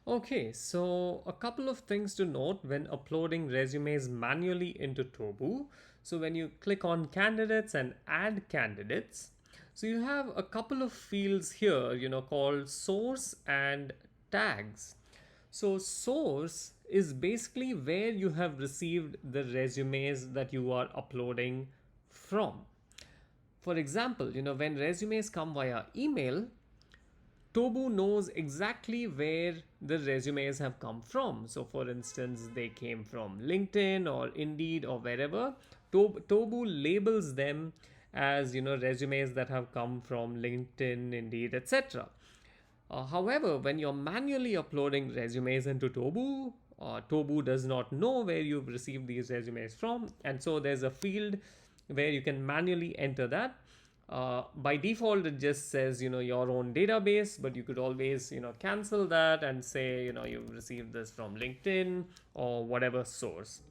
Okay, so a couple of things to note when uploading resumes manually into Tobu. So when you click on candidates and add candidates, so you have a couple of fields here, called source and tags. So source is basically where you have received the resumes that you are uploading from. For example, when resumes come via email, Tobu knows exactly where the resumes have come from. So, for instance, they came from LinkedIn or Indeed or wherever. Tobu labels them as resumes that have come from LinkedIn, Indeed, etc. However, when you're manually uploading resumes into Tobu, Tobu does not know where you've received these resumes from, and so there's a field where you can manually enter that. By default, it just says your own database, but you could always cancel that and say you've received this from LinkedIn or whatever source.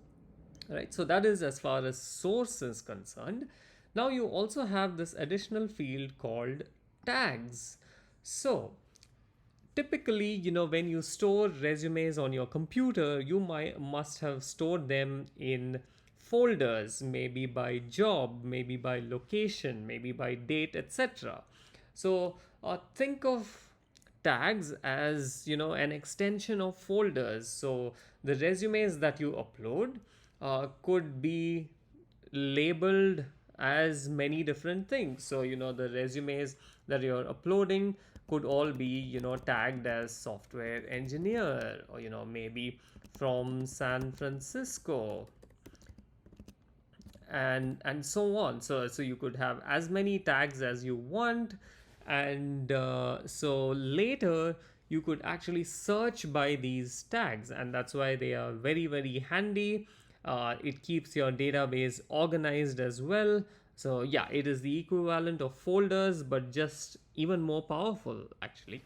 Right, so that is as far as source is concerned. Now you also have this additional field called tags. So typically, when you store resumes on your computer, you must have stored them in folders, maybe by job, maybe by location, maybe by date, etc. So think of tags as an extension of folders. So the resumes that you upload could be labeled as many different things. So the resumes that you're uploading could all be tagged as software engineer, or maybe from San Francisco, and so on. So you could have as many tags as you want, and so later you could actually search by these tags, and that's why they are very very handy. It keeps your database organized as well. So yeah, it is the equivalent of folders, but just even more powerful actually.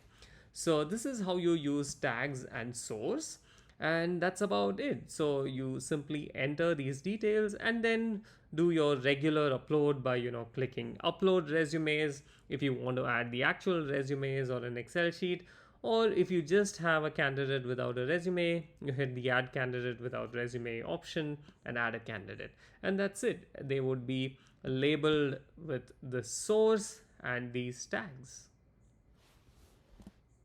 So this is how you use tags and source, and that's about it. So you simply enter these details and then do your regular upload by clicking upload resumes if you want to add the actual resumes or an Excel sheet, or if you just have a candidate without a resume, you hit the add candidate without resume option and add a candidate, and that's it. They would be labeled with the source and these tags.